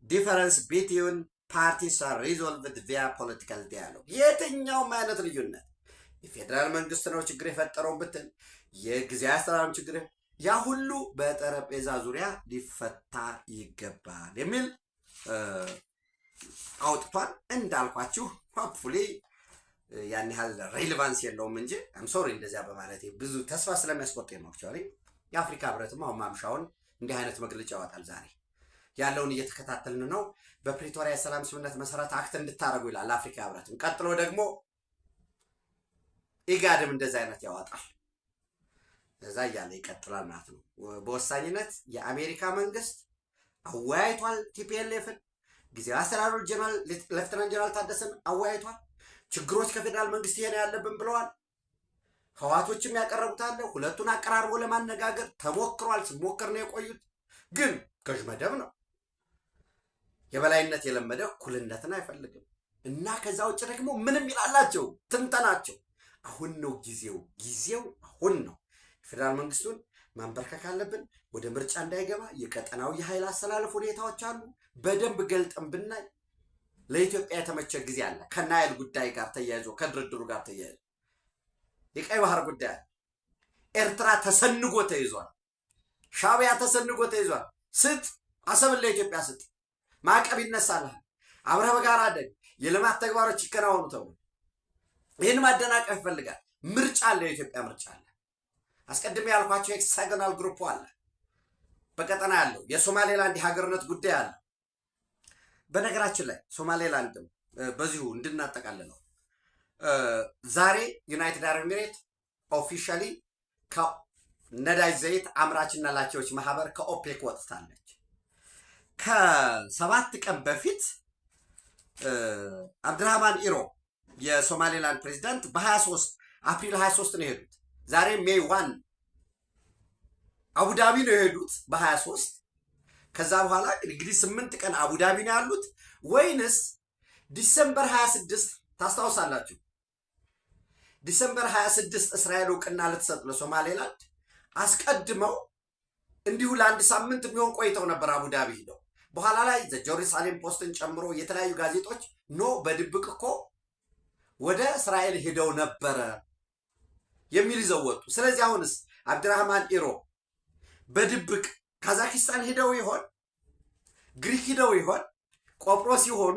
difference between parties are resolved via political dialogue። የትኛውም አይነት ልዩነት የፌዴራል መንግስት ነው ችግር የፈጠረው ብትል የጊዜያዊ አስተዳደር ችግር ያ ሁሉ በጠረጴዛ ዙሪያ ሊፈታ ይገባል የሚል አውጥቷል። እንዳልኳችሁ ሆፕፉሊ ያን ያህል ሬሌቫንስ የለውም እንጂ አም ሶሪ እንደዚያ በማለት ብዙ ተስፋ ስለሚያስቆርጥ ነው። አክቹዋሊ የአፍሪካ ህብረትም አሁን ማምሻውን እንዲህ አይነት መግለጫ ያወጣል። ዛሬ ያለውን እየተከታተልን ነው። በፕሪቶሪያ የሰላም ስምምነት መሰረት አክት እንድታደርጉ ይላል አፍሪካ ህብረትም። ቀጥሎ ደግሞ ኢጋድም እንደዚህ አይነት ያወጣል። እዛ እያለ ይቀጥላል ማለት ነው። በወሳኝነት የአሜሪካ መንግስት አወያይቷል። ቲፒኤልኤፍን ጊዜያዊ አስተዳደሩ ጀነራል ሌፍተናንት ጀነራል ታደሰን አወያይቷል። ችግሮች ከፌዴራል መንግስት ይሄን ያለብን ብለዋል። ህዋቶችም ያቀረቡት አለ። ሁለቱን አቀራርቦ ለማነጋገር ተሞክሯል። ሲሞክር ነው የቆዩት። ግን ገዥ መደብ ነው የበላይነት የለመደ እኩልነትን አይፈልግም እና ከዛ ውጭ ደግሞ ምንም ይላላቸው ትንተናቸው አሁን ነው ጊዜው አሁን ነው። ፌዴራል መንግስቱን ማንበርከክ አለብን። ወደ ምርጫ እንዳይገባ የቀጠናው የኃይል አሰላለፍ ሁኔታዎች አሉ። በደንብ ገልጠን ብናይ ለኢትዮጵያ የተመቸ ጊዜ አለ። ከናይል ጉዳይ ጋር ተያይዞ ከድርድሩ ጋር ተያይዞ የቀይ ባህር ጉዳይ ኤርትራ ተሰንጎ ተይዟል። ሻዕቢያ ተሰንጎ ተይዟል። ስጥ አሰብን ለኢትዮጵያ ስጥ፣ ማዕቀብ ይነሳልሃል፣ አብረህ በጋራ አደግ፣ የልማት ተግባሮች ይከናወኑ ተብሎ ይህን ማደናቀፍ ይፈልጋል። ምርጫ አለ፣ የኢትዮጵያ ምርጫ አለ። አስቀድሜ ያልኳቸው ሄክሳጎናል ግሩፕ አለ፣ በቀጠና ያለው የሶማሌላንድ የሀገርነት ጉዳይ አለ። በነገራችን ላይ ሶማሌላንድም በዚሁ እንድናጠቃልለው ዛሬ ዩናይትድ አረብ ኤሚሬት ኦፊሻሊ ከነዳጅ ዘይት አምራችና ላኪዎች ማህበር ከኦፔክ ወጥታለች። ከ7 ቀን በፊት አብድራህማን ኢሮ የሶማሌላንድ ፕሬዚዳንት በ23 አፕሪል 23 ነው የሄዱት። ዛሬ ሜይ 1 አቡዳቢ ነው የሄዱት በ23። ከዛ በኋላ እንግዲህ 8 ቀን አቡዳቢ ነው ያሉት። ወይንስ ዲሰምበር 26 ታስታውሳላችሁ? ዲሰምበር 26 እስራኤል እውቅና ልትሰጥ ለሶማሌላንድ አስቀድመው እንዲሁ ለአንድ ሳምንት የሚሆን ቆይተው ነበር አቡዳቢ ሄደው። በኋላ ላይ ጀሩሳሌም ፖስትን ጨምሮ የተለያዩ ጋዜጦች ኖ በድብቅ እኮ ወደ እስራኤል ሄደው ነበረ የሚል ይዘው ወጡ። ስለዚህ አሁንስ አብድራህማን ኢሮ በድብቅ ካዛኪስታን ሄደው ይሆን? ግሪክ ሄደው ይሆን? ቆጵሮስ ይሆኑ?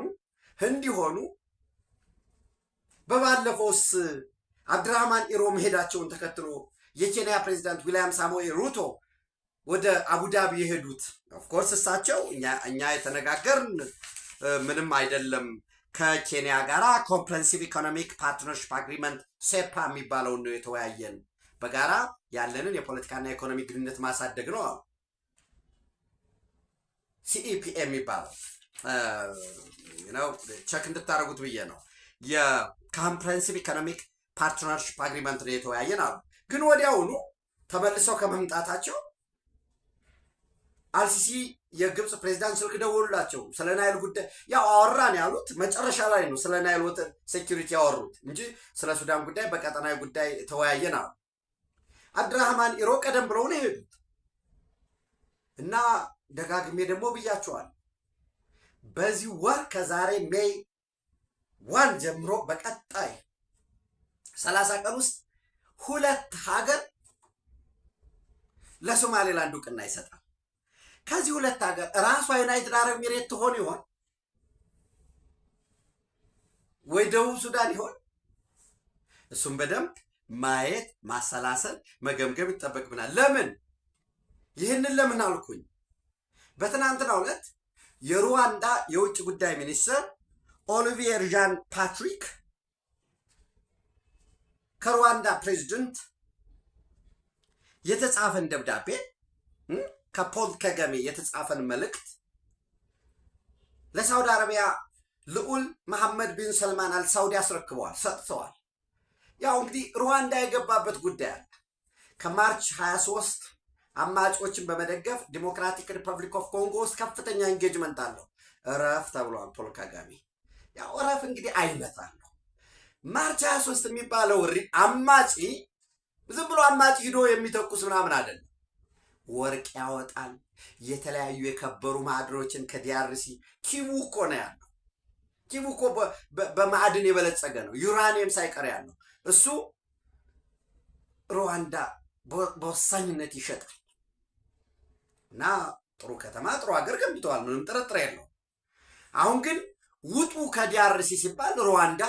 ህንድ ይሆኑ? በባለፈውስ አብድራህማን ኢሮ መሄዳቸውን ተከትሎ የኬንያ ፕሬዚዳንት ዊልያም ሳሞኤ ሩቶ ወደ አቡዳቢ የሄዱት ኦፍኮርስ እሳቸው እኛ የተነጋገርን ምንም አይደለም ከኬንያ ጋራ ኮምፕሬንሲቭ ኢኮኖሚክ ፓርትነርሽፕ አግሪመንት ሴፓ የሚባለውን ነው የተወያየን በጋራ ያለንን የፖለቲካና የኢኮኖሚ ግንኙነት ማሳደግ ነው አሉ። ሲኢፒኤ የሚባለው ቸክ እንድታደርጉት ብዬ ነው። የኮምፕሬሄንሲቭ ኢኮኖሚክ ፓርትነርሽፕ አግሪመንት ነው የተወያየን አሉ። ግን ወዲያውኑ ተመልሰው ከመምጣታቸው አልሲሲ የግብፅ ፕሬዚዳንት ስልክ ደወሉላቸው። ስለ ናይል ጉዳይ ያው አወራን ያሉት መጨረሻ ላይ ነው። ስለ ናይል ወተር ሴኪሪቲ ያወሩት እንጂ ስለ ሱዳን ጉዳይ በቀጠናዊ ጉዳይ ተወያየን አሉ። አብድራህማን ኢሮ ቀደም ብለው ነው የሄዱት እና ደጋግሜ ደግሞ ብያቸዋል። በዚህ ወር ከዛሬ ሜይ 1 ጀምሮ በቀጣይ 30 ቀን ውስጥ 2 ሀገር ለሶማሌላንድ እውቅና ይሰጣል። ከዚህ 2 ሀገር ራሷ ዩናይትድ አረብ ኤሚሬት ትሆን ይሆን ወይ ደቡብ ሱዳን ይሆን? እሱም በደንብ ማየት ማሰላሰል መገምገም ይጠበቅብናል። ለምን ይህንን ለምን አልኩኝ? በትናንትናው ዕለት የሩዋንዳ የውጭ ጉዳይ ሚኒስትር ኦሊቪየር ዣን ፓትሪክ ከሩዋንዳ ፕሬዚደንት የተጻፈን ደብዳቤ ከፖል ከገሜ የተጻፈን መልእክት ለሳውዲ አረቢያ ልዑል መሐመድ ቢን ሰልማን አልሳውዲ አስረክበዋል፣ ሰጥተዋል። ያው እንግዲህ ሩዋንዳ የገባበት ጉዳይ አለ። ከማርች 23 አማጮችን በመደገፍ ዲሞክራቲክ ሪፐብሊክ ኦፍ ኮንጎ ውስጥ ከፍተኛ ኢንጌጅመንት አለው። እረፍ ተብሏል ፖል ካጋሜ። ያው እረፍ እንግዲህ አይነት አለው። ማርች 23 የሚባለው አማጪ ዝም ብሎ አማጪ ሂዶ የሚተኩስ ምናምን አይደለም። ወርቅ ያወጣል። የተለያዩ የከበሩ ማዕድኖችን ከዲያርሲ ኪቡ እኮ ነው ያለው። ኪቡ እኮ በማዕድን የበለጸገ ነው። ዩራኒየም ሳይቀር ያለው እሱ ሩዋንዳ በወሳኝነት ይሸጣል። እና ጥሩ ከተማ ጥሩ ሀገር ገንብተዋል፣ ምንም ጥርጥር የለው። አሁን ግን ውጡ ከዲያርሲ ሲባል ሩዋንዳ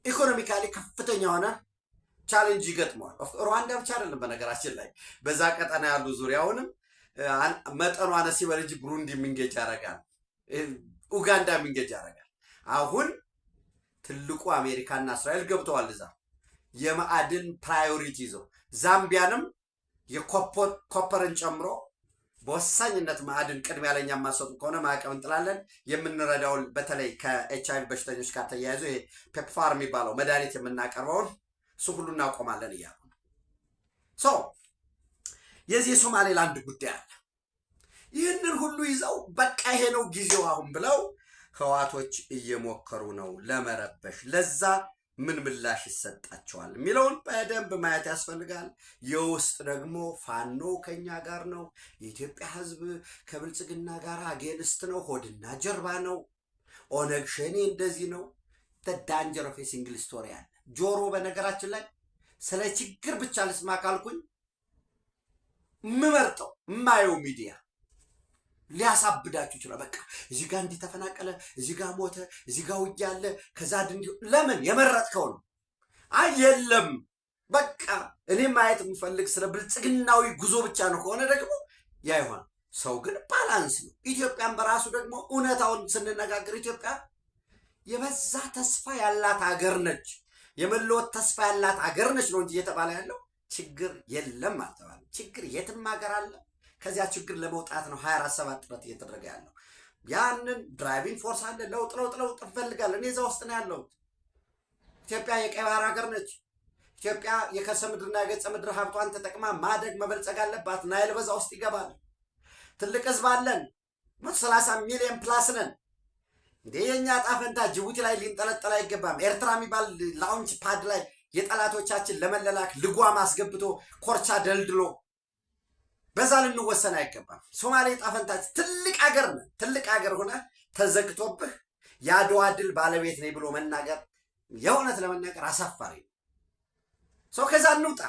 ኢኮኖሚካሊ ከፍተኛ ሆነ ቻሌንጅ ይገጥመዋል። ሩዋንዳ ብቻ አይደለም በነገራችን ላይ በዛ ቀጠና ያሉ ዙሪያውንም መጠኑ አነስ ይበል እንጂ ብሩንዲ ሚንጌጅ ያደርጋል፣ ኡጋንዳ ሚንጌጅ ያደርጋል። አሁን ትልቁ አሜሪካና እስራኤል ገብተዋል እዛ የማዕድን ፕራዮሪቲ ይዘው። ዛምቢያንም የኮፐርን ጨምሮ በወሳኝነት ማዕድን ቅድሚያ ለኛ የማሰጡ ከሆነ ማዕቀብ እንጥላለን። የምንረዳው በተለይ ከኤችአይቪ በሽተኞች ጋር ተያይዞ ይሄ ፔፕፋር የሚባለው መድኃኒት የምናቀርበውን እሱ ሁሉ እናቆማለን እያሉ ነው። የዚህ የሶማሌላንድ ጉዳይ አለ። ይህንን ሁሉ ይዘው በቃ ይሄ ነው ጊዜው አሁን ብለው ህዋቶች እየሞከሩ ነው ለመረበሽ። ለዛ ምን ምላሽ ይሰጣቸዋል የሚለውን በደንብ ማየት ያስፈልጋል። የውስጥ ደግሞ ፋኖ ከኛ ጋር ነው፣ የኢትዮጵያ ህዝብ ከብልጽግና ጋር አጌንስት ነው፣ ሆድና ጀርባ ነው፣ ኦነግ ሸኔ እንደዚህ ነው። ዳንጀር ኦፍ ሲንግል ስቶሪ አለ። ጆሮ በነገራችን ላይ ስለ ችግር ብቻ ልስማ ካልኩኝ የምመርጠው የማየው ሚዲያ ሊያሳብዳችሁ ይችላል። በቃ እዚህ ጋር እንዲህ ተፈናቀለ፣ እዚህ ጋር ሞተ፣ እዚህ ጋር ውጊያ አለ፣ ከዛ ለምን የመረጥከው ነው? አይ የለም በቃ እኔ ማየት የምፈልግ ስለ ብልጽግናዊ ጉዞ ብቻ ነው ከሆነ ደግሞ ያ ይሆን። ሰው ግን ባላንስ ነው። ኢትዮጵያን በራሱ ደግሞ እውነታውን ስንነጋገር ኢትዮጵያ የበዛ ተስፋ ያላት ሀገር ነች፣ የመለወጥ ተስፋ ያላት ሀገር ነች ነው እንጂ እየተባለ ያለው ችግር የለም አልተባለ። ችግር የትም ሀገር አለ። ከዚያ ችግር ለመውጣት ነው 24/7 ጥረት እየተደረገ ያለው። ያንን ድራይቪንግ ፎርስ አለ። ለውጥ እንፈልጋለን። እኔ እዛ ውስጥ ነው ያለሁት። ኢትዮጵያ የቀይ ባህር ሀገር ነች። ኢትዮጵያ የከርሰ ምድርና የገጸ ምድር ሀብቷን ተጠቅማ ማደግ መበልጸግ አለባት። ናይል በዛ ውስጥ ይገባል። ትልቅ ህዝብ አለን። 130 ሚሊዮን ፕላስ ነን። እንዴ የኛ ጣፈንታ ጅቡቲ ላይ ሊንጠለጠል አይገባም። ኤርትራ የሚባል ላውንች ፓድ ላይ የጠላቶቻችን ለመለላክ ልጓም አስገብቶ ኮርቻ ደልድሎ በዛ ልንወሰን አይገባም። ሶማሌ ጣፈንታች ትልቅ ሀገር ነን። ትልቅ ሀገር ሆነ ተዘግቶብህ የአድዋ ድል ባለቤት ነኝ ብሎ መናገር የእውነት ለመናገር አሳፋሪ ነው። ሰው ከዛ እንውጣ።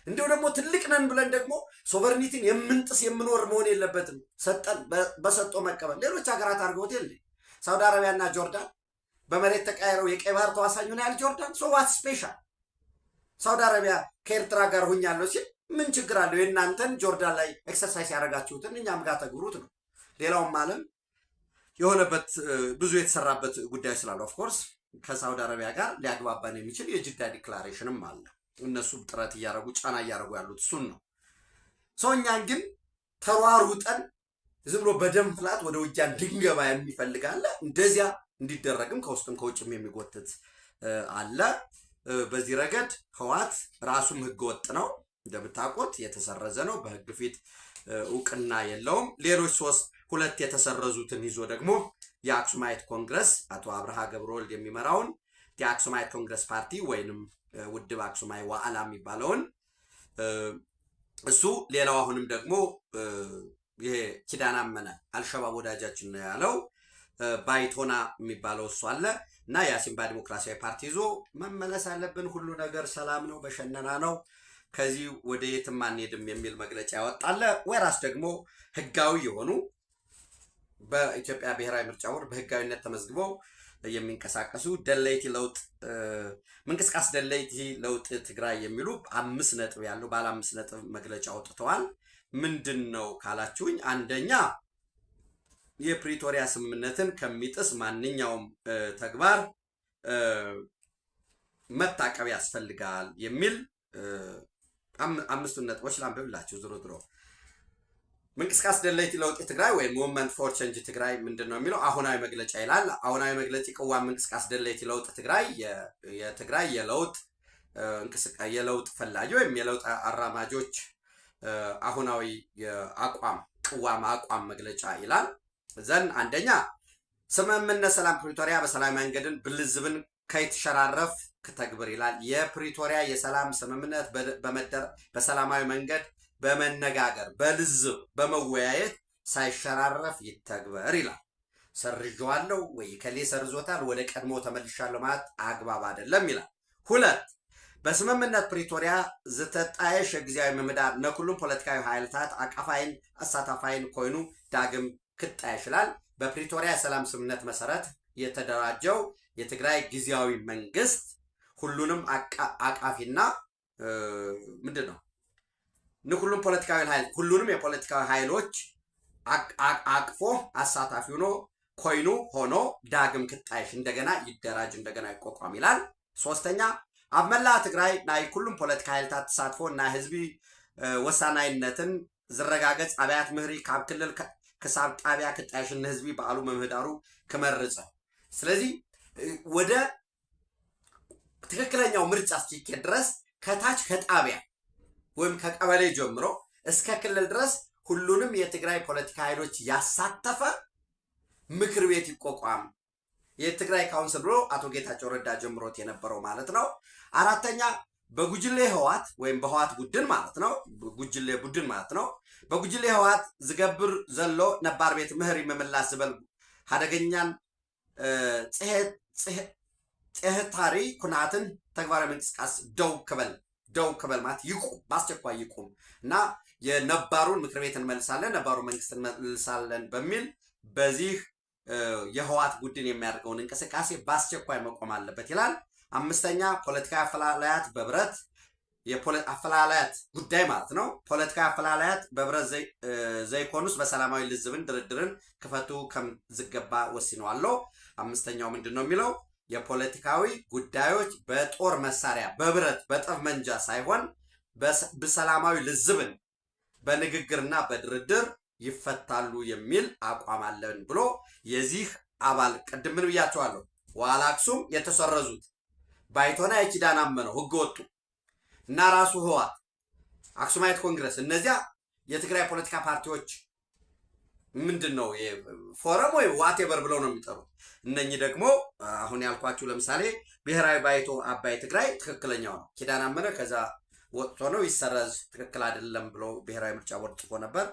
እንዲሁ ደግሞ ትልቅ ነን ብለን ደግሞ ሶቨርኒቲን የምንጥስ የምኖር መሆን የለበትም። ሰጠን በሰጦ መቀበል ሌሎች ሀገራት አድርገውት የለ ሳውዲ አረቢያና ጆርዳን በመሬት ተቃይረው የቀይ ባህር ተዋሳኝ ሆነ ያል ጆርዳን ሶ ዋት ስፔሻል። ሳውዲ አረቢያ ከኤርትራ ጋር ሁኛለሁ ሲል ምን ችግር አለው? የእናንተን ጆርዳን ላይ ኤክሰርሳይዝ ያደረጋችሁትን እኛም ጋር ተግብሩት ነው። ሌላውም ዓለም የሆነበት ብዙ የተሰራበት ጉዳይ ስላለ ኦፍኮርስ ከሳውዲ አረቢያ ጋር ሊያግባባን የሚችል የጅዳ ዲክላሬሽንም አለ። እነሱ ጥረት እያደረጉ ጫና እያደረጉ ያሉት እሱን ነው። እኛን ግን ተሯሩጠን ዝም ብሎ በደም ፍላት ወደ ውጊያ እንድንገባ የሚፈልግ አለ። እንደዚያ እንዲደረግም ከውስጥም ከውጭም የሚጎትት አለ። በዚህ ረገድ ህወሓት ራሱም ህገወጥ ነው እንደምታውቁት፣ የተሰረዘ ነው። በህግ ፊት እውቅና የለውም። ሌሎች ሁለት የተሰረዙትን ይዞ ደግሞ የአክሱማይት ኮንግረስ አቶ አብርሃ ገብረወልድ የሚመራውን የአክሱማይት ኮንግረስ ፓርቲ ወይንም ውድብ አክሱማይ ዋዕላ የሚባለውን እሱ ሌላው አሁንም ደግሞ ይሄ ኪዳን አመነ አልሸባብ ወዳጃችን ነው ያለው ባይቶና የሚባለው እሱ አለ እና የአሲምባ ዲሞክራሲያዊ ፓርቲ ይዞ መመለስ አለብን፣ ሁሉ ነገር ሰላም ነው፣ በሸነና ነው፣ ከዚህ ወደ የትም አንሄድም የሚል መግለጫ ያወጣለ። ወራስ ደግሞ ህጋዊ የሆኑ በኢትዮጵያ ብሔራዊ ምርጫ ቦርድ በህጋዊነት ተመዝግበው የሚንቀሳቀሱ ደለይቲ ለውጥ ምንቅስቃስ ደለይቲ ለውጥ ትግራይ የሚሉ 5 ነጥብ ያለው ባለ 5 ነጥብ መግለጫ አውጥተዋል። ምንድን ነው ካላችሁኝ፣ አንደኛ የፕሪቶሪያ ስምምነትን ከሚጥስ ማንኛውም ተግባር መታቀብ ያስፈልጋል የሚል 5 ነጥቦች ላንብብላችሁ። ዝሮ ምንቅስቃስ ደለይቲ ለውጥ ትግራይ ወይም ሙቭመንት ፎር ቼንጅ ትግራይ ምንድን ነው የሚለው አሁናዊ መግለጫ ይላል። አሁናዊ መግለጫ ቅዋም ምንቅስቃስ ደለይቲ ለውጥ ትግራይ የትግራይ የለውጥ ፈላጊ ወይም የለውጥ አራማጆች አሁናዊ አቋም አቋም መግለጫ ይላል። ዘን አንደኛ ስምምነት ሰላም ፕሪቶሪያ በሰላም መንገድን ብልዝብን ከይትሸራረፍ ከተግብር ይላል። የፕሪቶሪያ የሰላም ስምምነት በሰላማዊ መንገድ በመነጋገር በልዝብ በመወያየት ሳይሸራረፍ ይተግበር ይላል። ሰርዣዋለሁ ወይ ከሌ ሰርዞታል ወደ ቀድሞ ተመልሻለሁ ማለት አግባብ አይደለም ይላል። 2 በስምምነት ፕሪቶሪያ ዝተጣየሽ ጊዜያዊ ምህዳር ነኩሉም ፖለቲካዊ ኃይልታት አቃፋይን አሳታፋይን ኮይኑ ዳግም ክጣየሽ ይላል። በፕሪቶሪያ የሰላም ስምምነት መሰረት የተደራጀው የትግራይ ጊዜያዊ መንግስት ሁሉንም አቃፊና ምንድን ነው ሁሉም ፖለቲካዊ ኃይል ሁሉንም የፖለቲካዊ ኃይሎች አቅፎ አሳታፊ ሆኖ ዳግም ክጣይሽ እንደገና ይደራጅ እንደገና ይቋቋም ይላል። 3ኛ ኣብ መላእ ትግራይ ናይ ሁሉም ፖለቲካ ኃይልታት ተሳትፎ እና ህዝቢ ወሳናይነትን ዝረጋገጽ አብያት ምህሪ ካብ ክልል ክሳብ ጣቢያ ክጣይሽን ህዝቢ በአሉ መምህዳሩ ክመርጽ። ስለዚህ ወደ ትክክለኛው ምርጫ እስኪካሄድ ድረስ ከታች ከጣቢያ ወይም ከቀበሌ ጀምሮ እስከ ክልል ድረስ ሁሉንም የትግራይ ፖለቲካ ኃይሎች ያሳተፈ ምክር ቤት ይቋቋም። የትግራይ ካውንስል ብሎ አቶ ጌታቸው ረዳ ጀምሮት የነበረው ማለት ነው። 4ኛ በጉጅሌ ህወሓት ወይም በህወሓት ቡድን ማለት ነው፣ ጉጅሌ ቡድን ማለት ነው። በጉጅሌ ህወሓት ዝገብር ዘሎ ነባር ቤት ምህሪ መመላስ ዝበል ሀደገኛን ጽህታሪ ኩናትን ተግባራዊ ምንቅስቃስ ደው ክበል ማለት ይቁም፣ በአስቸኳይ ይቁም እና የነባሩን ምክር ቤት እንመልሳለን፣ ነባሩን መንግስት እንመልሳለን በሚል በዚህ የህወሓት ቡድን የሚያደርገውን እንቅስቃሴ በአስቸኳይ መቆም አለበት ይላል። 5ኛ ፖለቲካዊ አፈላላያት በብረት አፈላላያት ጉዳይ ማለት ነው። ፖለቲካዊ አፈላላያት በብረት ዘይኮኑስ በሰላማዊ ልዝብን ድርድርን ክፈቱ ከም ዝገባ ወስነዋለሁ። 5ኛው ምንድን ነው የሚለው የፖለቲካዊ ጉዳዮች በጦር መሳሪያ በብረት በጠመንጃ ሳይሆን በሰላማዊ ልዝብን በንግግርና በድርድር ይፈታሉ የሚል አቋም አለን ብሎ የዚህ አባል ቅድም ምን ብያቸዋለሁ፣ ዋላ አክሱም የተሰረዙት ባይቶና የኪዳን አመነው ህገወጡ እና ራሱ ህወሓት አክሱማይት ኮንግረስ እነዚያ የትግራይ ፖለቲካ ፓርቲዎች ምንድነው ፎረም ወይ ዋቴቨር ብለው ነው የሚጠሩት። እነኚህ ደግሞ አሁን ያልኳችሁ ለምሳሌ ብሔራዊ ባይቶ አባይ ትግራይ ትክክለኛው ነው። ኪዳን አመነ ከዛ ወጥቶ ነው ይሰረዝ ትክክል አይደለም ብሎ ብሔራዊ ምርጫ ቦርድ ጽፎ ነበር።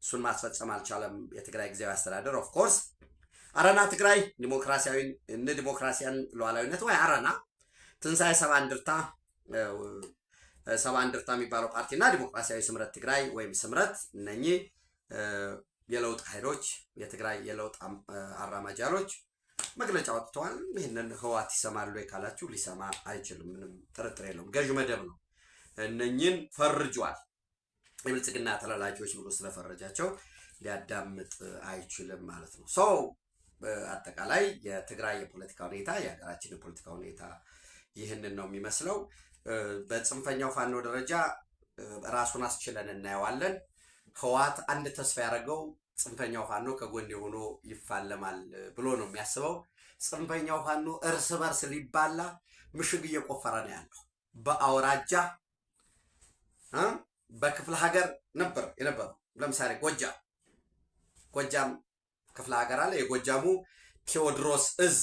እሱን ማስፈጸም አልቻለም የትግራይ ጊዜያዊ አስተዳደር። ኦፍ ኮርስ አረና ትግራይ ዲሞክራሲያን ሉዓላዊነት ወይ አረና ትንሳኤ ሰባ እንደርታ የሚባለው ፓርቲና ዲሞክራሲያዊ ስምረት ትግራይ ወይም ስምረት እነኚህ የለውጥ ኃይሎች የትግራይ የለውጥ አራማጅ ኃይሎች መግለጫ ወጥተዋል። ይህንን ህወሓት ይሰማሉ ካላችሁ ሊሰማ አይችልም፣ ምንም ጥርጥር የለውም። ገዥ መደብ ነው። እነኚህን ፈርጇል። የብልጽግና ተላላኪዎች ብሎ ስለፈረጃቸው ሊያዳምጥ አይችልም ማለት ነው። አጠቃላይ የትግራይ የፖለቲካ ሁኔታ የሀገራችን የፖለቲካ ሁኔታ ይህንን ነው የሚመስለው። በጽንፈኛው ፋኖ ደረጃ ራሱን አስችለን እናየዋለን። ህወሓት አንድ ተስፋ ያደረገው ጽንፈኛው ፋኖ ከጎን ሆኖ ይፋለማል ብሎ ነው የሚያስበው። ጽንፈኛው ፋኖ እርስ በርስ ሊባላ ምሽግ እየቆፈረ ነው ያለው። በአውራጃ በክፍለ ሀገር ነበር የነበረው። ለምሳሌ ጎጃም ክፍለ ሀገር አለ። የጎጃሙ ቴዎድሮስ እዝ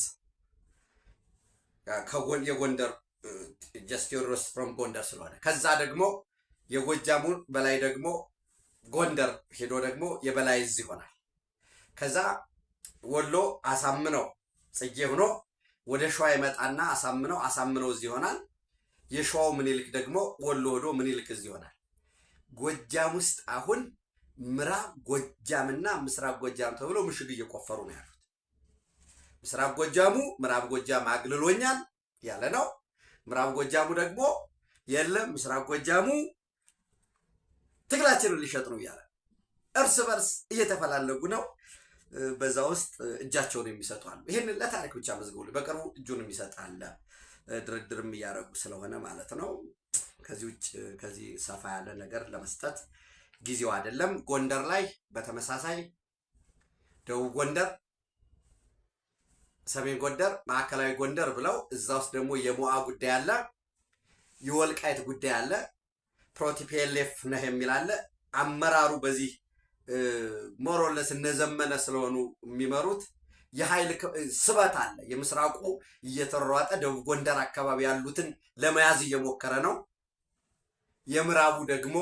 የጎንደር ጀስት ቴዎድሮስ ፍሮም ጎንደር ስለሆነ ከዛ ደግሞ የጎጃሙ በላይ ደግሞ ጎንደር ሄዶ ደግሞ የበላይ እዝ ይሆናል። ከዛ ወሎ አሳምነው ጽጌ ሆኖ ወደ ሸዋ ይመጣና አሳምነው እዝ ይሆናል። የሸዋው ምኒልክ ደግሞ ወሎ ሄዶ ምኒልክ እዝ ይሆናል። ጎጃም ውስጥ አሁን ምዕራብ ጎጃምና ምስራቅ ጎጃም ተብሎ ምሽግ እየቆፈሩ ነው ያሉት። ምስራቅ ጎጃሙ ምዕራብ ጎጃም አግልሎኛል ያለ ነው። ምዕራብ ጎጃሙ ደግሞ የለም ምስራቅ ጎጃሙ ትግላችንን ሊሸጥ ነው እያለ እርስ በርስ እየተፈላለጉ ነው። በዛ ውስጥ እጃቸውን የሚሰጡ አሉ። ይህን ለታሪክ ብቻ መዝገቡ በቅርቡ እጁን የሚሰጣለ ድርድርም እያደረጉ ስለሆነ ማለት ነው። ከዚህ ውጭ ከዚህ ሰፋ ያለ ነገር ለመስጠት ጊዜው አይደለም። ጎንደር ላይ በተመሳሳይ ደቡብ ጎንደር፣ ሰሜን ጎንደር፣ ማዕከላዊ ጎንደር ብለው እዛ ውስጥ ደግሞ የሞአ ጉዳይ አለ፣ የወልቃይት ጉዳይ አለ፣ ፕሮቲፒኤልኤፍ ነህ የሚል አለ። አመራሩ በዚህ ሞሮለስ እነዘመነ ስለሆኑ የሚመሩት የኃይል ስበት አለ። የምስራቁ እየተሯሯጠ ደቡብ ጎንደር አካባቢ ያሉትን ለመያዝ እየሞከረ ነው። የምዕራቡ ደግሞ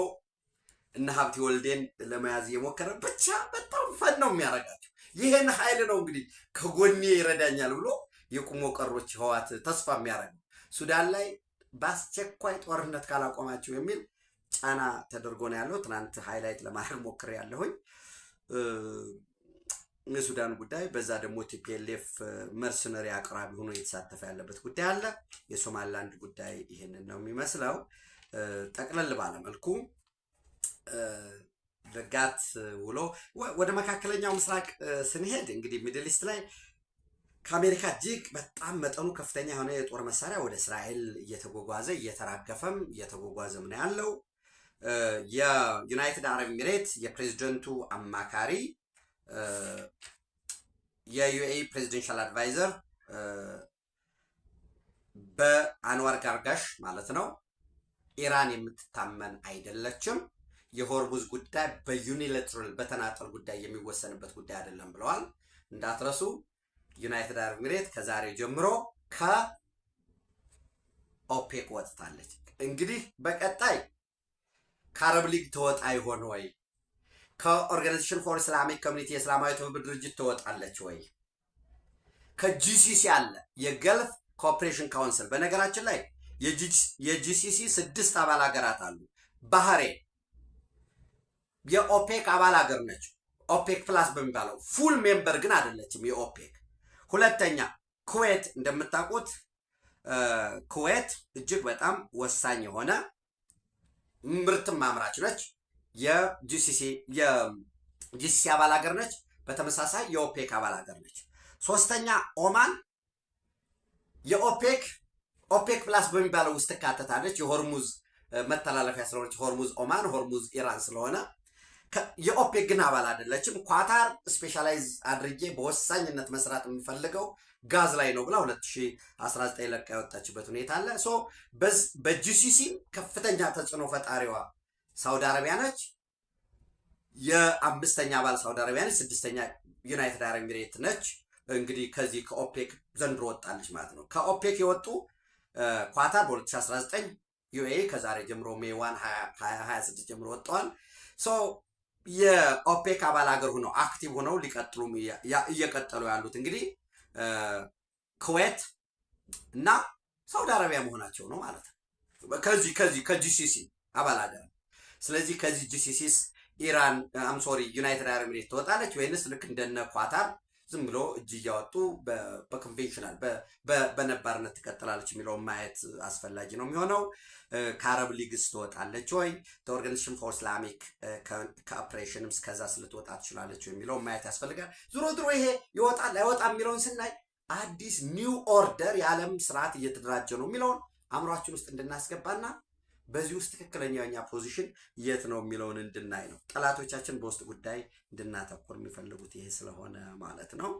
እነ ሀብቴ ወልዴን ለመያዝ እየሞከረ ብቻ በጣም ፈን ነው የሚያደርጋቸው። ይህን ኃይል ነው እንግዲህ ከጎኔ ይረዳኛል ብሎ የቁሞ ቀሮች ህወሓት ተስፋ የሚያደርገው። ሱዳን ላይ በአስቸኳይ ጦርነት ካላቆማቸው የሚል ጫና ተደርጎ ነው ያለው። ትናንት ሃይላይት ለማድረግ ሞክሬ ያለሁኝ የሱዳን ጉዳይ። በዛ ደግሞ ቲፒኤልኤፍ መርሰነሪ አቅራቢ ሆኖ እየተሳተፈ ያለበት ጉዳይ አለ። የሶማሊላንድ ጉዳይ ይህንን ነው የሚመስለው። ጠቅለል ባለመልኩ ለጋት ውሎ ወደ መካከለኛው ምስራቅ ስንሄድ እንግዲህ ሚድል ኢስት ላይ ከአሜሪካ እጅግ በጣም መጠኑ ከፍተኛ የሆነ የጦር መሳሪያ ወደ እስራኤል እየተራገፈም እየተጓጓዘም ነው ያለው። የዩናይትድ አረብ ኤሚሬት የፕሬዝደንቱ አማካሪ የዩኤኢ ፕሬዚደንሻል አድቫይዘር በአንዋር ጋርጋሽ ማለት ነው ኢራን የምትታመን አይደለችም፣ የሆርሙዝ ጉዳይ በዩኒላተራል በተናጠል ጉዳይ የሚወሰንበት ጉዳይ አይደለም ብለዋል። እንዳትረሱ ዩናይትድ አረብ ኤሚሬት ከዛሬ ጀምሮ ከኦፔክ ወጥታለች። እንግዲህ በቀጣይ ከአረብ ሊግ ትወጣ ይሆን ወይ? ከኦርጋናይዜሽን ፎር ኢስላሚክ ኮሚኒቲ የእስላማዊ ትብብር ድርጅት ትወጣለች ወይ? ከጂሲሲ አለ የገልፍ ኮኦፕሬሽን ካውንስል። በነገራችን ላይ የጂሲሲ 6 አባል ሀገራት አሉ። ባህሬን የኦፔክ አባል ሀገር ነች። ኦፔክ ፕላስ በሚባለው ፉል ሜምበር ግን አይደለችም የኦፔክ። ሁለተኛ ኩዌት፣ እንደምታውቁት ኩዌት እጅግ በጣም ወሳኝ የሆነ ምርትም አምራች ነች። የጂሲሲ አባል ሀገር ነች። በተመሳሳይ የኦፔክ አባል ሀገር ነች። ሶስተኛ ኦማን የኦፔክ ፕላስ በሚባለው ውስጥ ትካተታለች። የሆርሙዝ መተላለፊያ ስለሆነች ሆርሙዝ ኦማን፣ ሆርሙዝ ኢራን ስለሆነ የኦፔክ ግን አባል አይደለችም። ኳታር ስፔሻላይዝ አድርጌ በወሳኝነት መስራት የምፈልገው ጋዝ ላይ ነው ብላ 2019 ለቃ ያወጣችበት ሁኔታ አለ። በጂሲሲ ከፍተኛ ተጽዕኖ ፈጣሪዋ ሳውዲ አረቢያ ነች። የ5ኛ አባል ሳውዲ አረቢያ ነች። 6ኛ ዩናይትድ አረብ ኤሚሬት ነች። እንግዲህ ከዚህ ከኦፔክ ዘንድሮ ወጣለች ማለት ነው። ከኦፔክ የወጡ ኳታር በ2019፣ ዩኤኢ ከዛሬ ጀምሮ ሜይ 1 2026 ጀምሮ ወጥተዋል። የኦፔክ አባል ሀገር ሆነው አክቲቭ ሆነው እየቀጠሉ ያሉት እንግዲህ ኩዌት እና ሳውዲ አረቢያ መሆናቸው ነው ማለት ነው። ከጂሲሲ አባል ሀገር። ስለዚህ ከዚህ ጂሲሲስ ኢራን ዩናይትድ አረብ ኤሚሬት ትወጣለች ወይንስ ልክ እንደነ ኳታር ዝም ብሎ እጅ እያወጡ በኮንቬንሽናል በነባርነት ትቀጥላለች የሚለውን ማየት አስፈላጊ ነው የሚሆነው። ከአረብ ሊግስ ትወጣለች ወይ? ኦርጋናይዜሽን ፎር ኢስላሚክ ኮኦፕሬሽንስ ከዛ ልትወጣ ትችላለች የሚለውን ማየት ያስፈልጋል። ዞሮ ይሄ ይወጣል አይወጣም የሚለውን ስናይ አዲስ ኒው ኦርደር የዓለም ስርዓት እየተደራጀ ነው የሚለውን አእምሯችን ውስጥ እንድናስገባና በዚህ ውስጥ ትክክለኛው የኛ ፖዚሽን የት ነው የሚለውን እንድናይ ነው። ጠላቶቻችን በውስጥ ጉዳይ እንድናተኩር የሚፈልጉት ይሄ ስለሆነ ማለት ነው።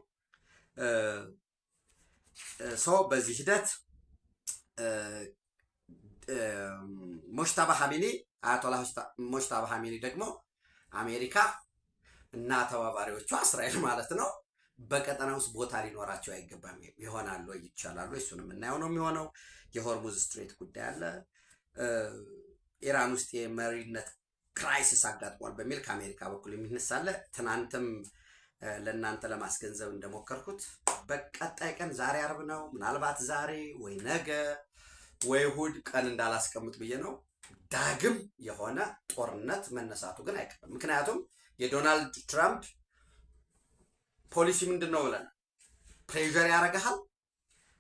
ሰው በዚህ ሂደት ሞጅተባ ኻሜኒ አያቶላ ሞጅተባ ኻሜኒ ደግሞ አሜሪካ እና ተባባሪዎቿ እስራኤል ማለት ነው በቀጠና ውስጥ ቦታ ሊኖራቸው አይገባም። ይሆናሉ ወይ ይቻላሉ? እሱንም እናየው ነው የሚሆነው። የሆርሙዝ ስትሬት ጉዳይ አለ። ኢራን ውስጥ የመሪነት ክራይሲስ አጋጥሟል በሚል ከአሜሪካ በኩል የሚነሳለ። ትናንትም ለእናንተ ለማስገንዘብ እንደሞከርኩት በቀጣይ ቀን ዛሬ አርብ ነው፣ ምናልባት ዛሬ ወይ ነገ ወይ እሑድ ቀን እንዳላስቀምጥ ብዬ ነው፣ ዳግም የሆነ ጦርነት መነሳቱ ግን አይቀርም። ምክንያቱም የዶናልድ ትራምፕ ፖሊሲ ምንድን ነው ብለን ፕሬዠር ያደርጋል፣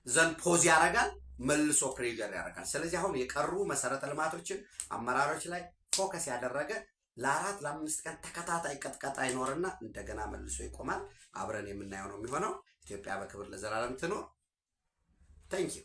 ዘን ፖዝ ያደርጋል፣ መልሶ ፕሬዠር ያደርጋል። ስለዚህ አሁን የቀሩ መሰረተ ልማቶችን አመራሮች ላይ ፎከስ ያደረገ ለ4 ለ5 ቀን ተከታታይ ቀጥቀጣ ይኖርና እንደገና መልሶ ይቆማል። አብረን የምናየው ነው የሚሆነው። ኢትዮጵያ በክብር ለዘላለም ትኖር። ታንኪዩ